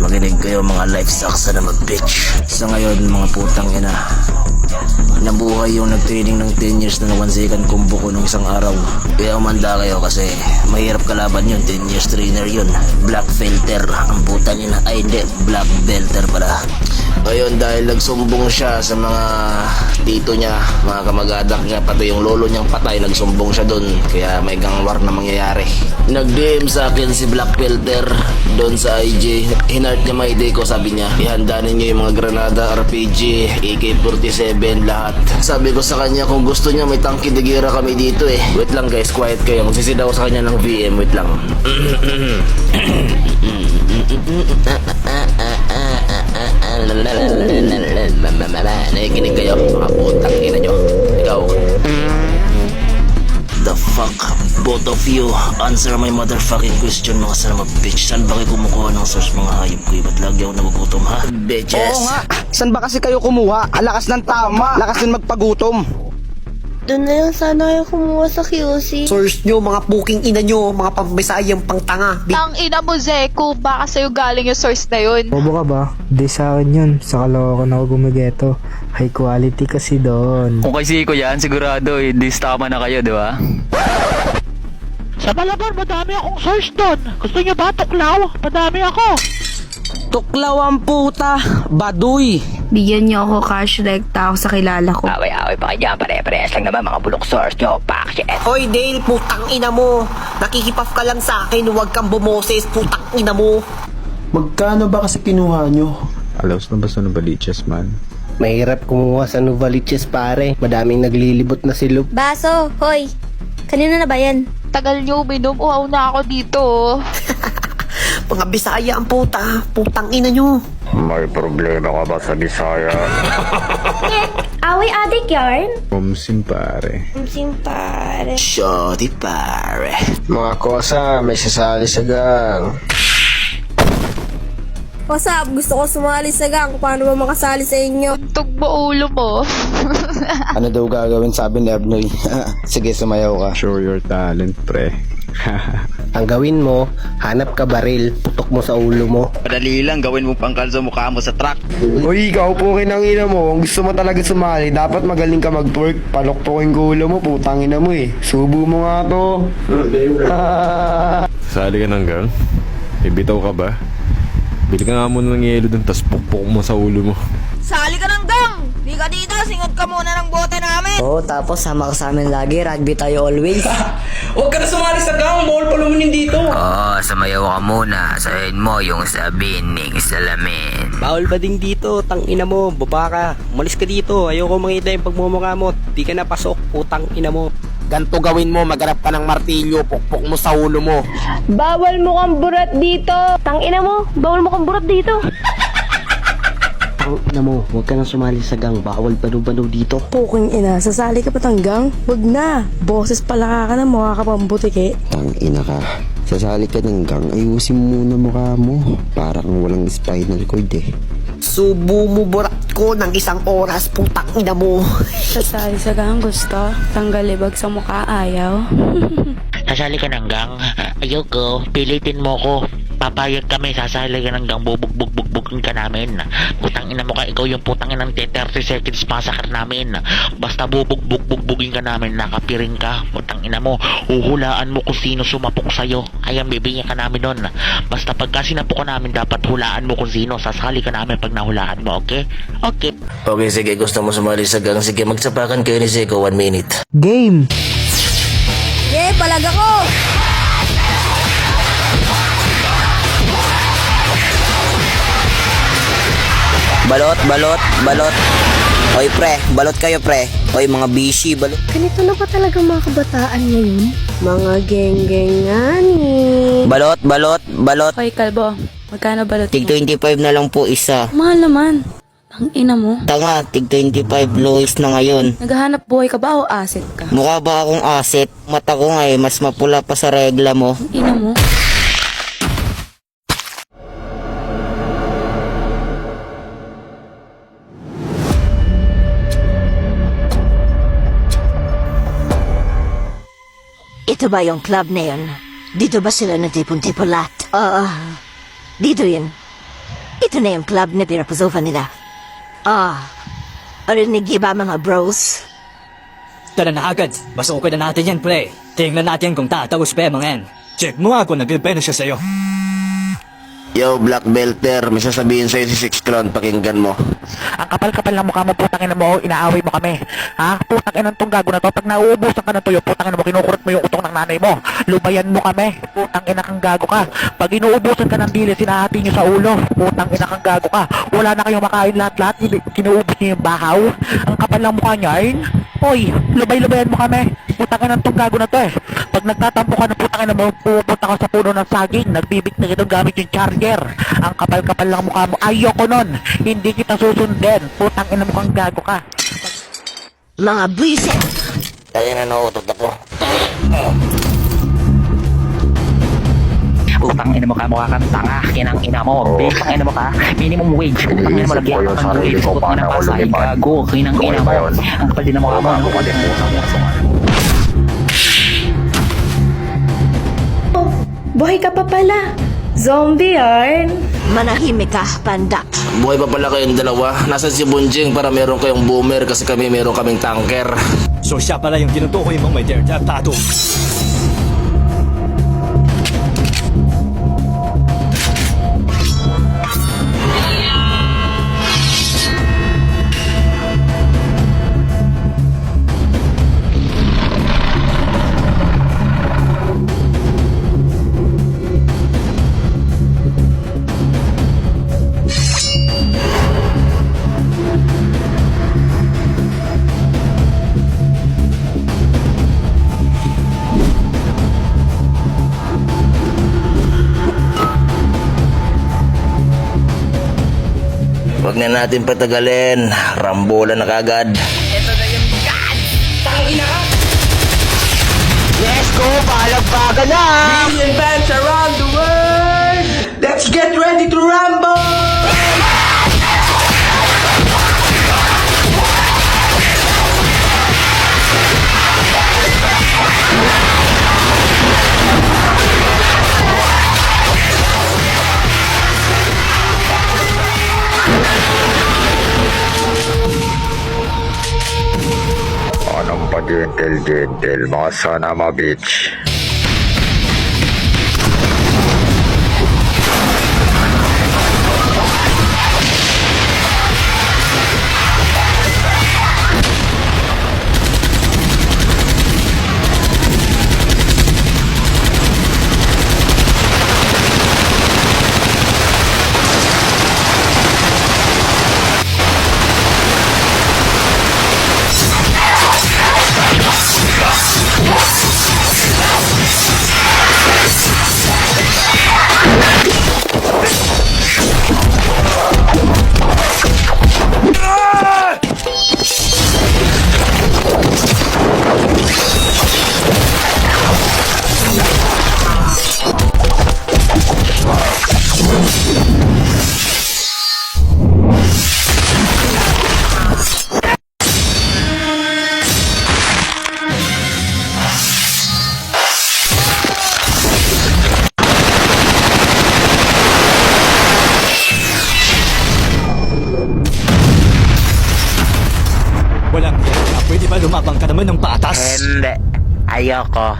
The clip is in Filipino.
Makinig kayo mga life sucks na mag-bitch. Sa ngayon mga putang ina, nabuhay yung nag-training ng 10 years na 1 second combo ko nung isang araw. Kaya umanda kayo kasi mahirap kalaban yun. 10 years trainer yun. Black filter ang putang ina. Ay hindi, black belter pala. Ngayon dahil nagsumbong siya sa mga tito niya, mga kamag-anak niya, pati yung lolo niyang patay, nagsumbong siya doon. Kaya may gang war na mangyayari. Nag-DM sa akin si Black Filter doon sa IG. Hinart niya may day ko, sabi niya ihanda ninyo yung mga granada, RPG, AK-47, lahat. Sabi ko sa kanya kung gusto niya may tangki de gira kami dito eh. Wait lang guys, quiet kayo. Magsisidaw sa kanya ng VM, wait lang. Nakikinig kayo, mga putang ina nyo. Ikaw. The fuck? Both of you, answer my motherfucking question mga son of a bitch. Saan ba kayo kumukuha ng source mga hayop ko? Ba't lagi ako nagugutom ha? Bitches. Oo nga, saan ba kasi kayo kumuha? Alakas ng tama, lakas din magpagutom. Doon na lang sana kayo kumuha sa QC. Source nyo, mga puking ina nyo, mga pambisayang pangtanga. Ang ina mo, Zeko, baka sa'yo galing yung source na yun. Bobo ka ba? Di sa akin yun. Sa Caloocan ako gumigeto. High quality kasi doon. Kung kay Zico yan, sigurado i-distama na kayo, di ba? Sa Palaban, madami akong source doon. Gusto niyo ba tuklaw? Madami ako. Tuklaw ang puta, baduy. Bigyan niyo ako cash, rekta ako sa kilala ko. Away-away pa kayo, pare-parehas lang naman mga bulok source nyo, pakshit. Hoy Dale, putang ina mo. Nakikipaf ka lang sa akin, huwag kang bumoses, putang ina mo. Magkano ba kasi kinuha nyo? Alaos na ba sa Novaliches man? Mahirap kumuha sa Novaliches pare. Madaming naglilibot na silop. Baso, hoy. Kanina na ba yan? Tagal niyo uminom, uhaw na ako dito. Mga Bisaya ang puta, putang ina nyo. May problema ka ba sa Bisaya? Away adik yarn? Kumsim pare. Simpare. Shorty pare. Mga kosa, may sasali sa gang. What's up? Gusto ko sumali sa gang. Paano ba makasali sa inyo? Tugbo ulo mo. Ano daw gagawin sabi ni Abnoy? Sige, sumayaw ka. Show your talent, pre. Ang gawin mo, hanap ka baril, putok mo sa ulo mo. Madali lang, gawin mo pangkal sa mukha mo sa truck. Uy, ikaw po kinangina mo. Kung gusto mo talaga sumali, dapat magaling ka mag-twerk. Palokpokin ko ulo mo, putang ina mo eh. Subo mo nga to. Sali ka ng gang? Ibitaw ka ba? Bili ka nga muna ng yelo dun, tas pukpok mo sa ulo mo. Sali ka ng gang! Di ka dito, singot ka muna ng bote namin! Oo, tapos sama ka sa amin lagi, rugby tayo always. Huwag ka na sumali sa gang, bawal palumunin dito. Sumayaw ka muna. Sabihin mo yung sabihin ng salamin. Bawal ba ding dito, tang ina mo, baba ka. Umalis ka dito, ayoko makita yung pagmumukha mo. Di ka napasok, putang ina mo. Ganto gawin mo, maghanap ka ng martilyo, pukpok mo sa ulo mo. Bawal mo kang burat dito! Tangina mo, bawal mo kang burat dito! Tang ina mo, huwag ka na sumali sa gang, bawal banu-banu dito. Puking ina, sasali ka pa tanggang? Wag na. Boses pala ka na, mukha ka pang butike. Tang ina ka. Sasali ka ng gang, ayusin mo muna mukha mo. Para kang walang spinal cord eh. Subo mo burat ko ng isang oras, putang ina mo. Sasali sa gang, gusto? Tanggal libag sa mukha, ayaw? Sasali ka ng gang. Ayoko, pilitin mo ko. Papayag kami, sasali ka ng gang, bubugbugbugbugin ka namin. Putang ina mo ka, ikaw yung putang inang 30 seconds massacre namin. Basta bubugbugbugbugin ka namin, nakapiring ka. Putang ina mo, uhulaan mo kung sino sumapok sa'yo. Kaya bibigyan ka namin nun. Basta pagka sinapok ka namin, dapat hulaan mo kung sino. Sasali ka namin pag nahulaan mo, okay? Okay. Okay, sige. Gusto mo sumali sa gang? Sige, magsapakan kayo ni Zico. 1 minute. Game! Yeah, palag ako! Balot. Oy pre, balot kayo pre. Oy mga bishi, balot. Ganito na ba talaga mga kabataan ngayon? Mga geng-geng nga ni. Balot. Hoy, kalbo. Magkano balot Tig mo? 25 na lang po isa. Mahal naman. Ang ina mo. Tanga, tig 25 lowest na ngayon. Naghahanap buhay ka ba o asset ka? Mukha ba akong asset? Mata ko nga mas mapula pa sa regla mo. Ang ina mo. Ito ba yung club na yun? Dito ba sila natipon-tipon lahat? Oo. Dito yun. Ito na yung club na pinapasukan nila. Arinig niyo ba mga bros? Tara na agad. Basukin na natin yan, pre. Tingnan natin kung tatapos pa yung mga yan. Check mo nga kung nag-repeno siya sa'yo. Yo, Black Belter, may sasabihin sa'yo si Six Clown, pakinggan mo. Ang kapal-kapal ng mukha mo, putang ina mo, inaaway mo kami. Ha? Putang ina tong gago na to. Pag nauubusan ka ng tuyo, putang ina mo, kinukurot mo yung utong ng nanay mo. Lubayan mo kami. Putang ina kang gago ka. Pag inuubusan ka ng dili, sinahati nyo sa ulo. Putang ina kang gago ka. Wala na kayong makain lahat-lahat. Kinuubos nyo yung bahaw. Ang kapal ng mukha nyo, ayun. Hoy, lubay-lubayan mo kami. Putang ina tong gago na to eh. Pag nagtatampo ka ng putang ina mo, pupunta ka sa puno ng saging. Nagbibit na kitong gamit yung charger. Ang kapal-kapal lang mukha mo. Ayoko nun. Hindi kita susundin. Putang ina mo kang gago ka. Mga buwisit! Kaya na nautot ako. Putang ina mo ka, mukha kang tanga. Kinang ina mo. Putang ina mo ka. Minimum wage. Putang ina mo lagyan ka ng wage. Putang ina pa sa gago. Kinang ina mo. Ang kapal din ng mukha mo. Buhay ka pa pala. Zombie yarn. Manahimik ka, panda. Buhay pa pala kayong dalawa. Nasaan si Bunjing para meron kayong boomer kasi kami meron kaming tanker. So siya pala yung tinutukoy mong may dare tattoo. Huwag na natin patagalin. Rambola na kagad. Ito na yung God! Tangina ka! Let's go! Palagpagan na! Million fans around the world! Let's get ready to rumble! Anong pa-gentle-gentle, mga sana bitch. Walang yan. Pwede ba lumabang ka naman ng patas? Hindi. Ayoko.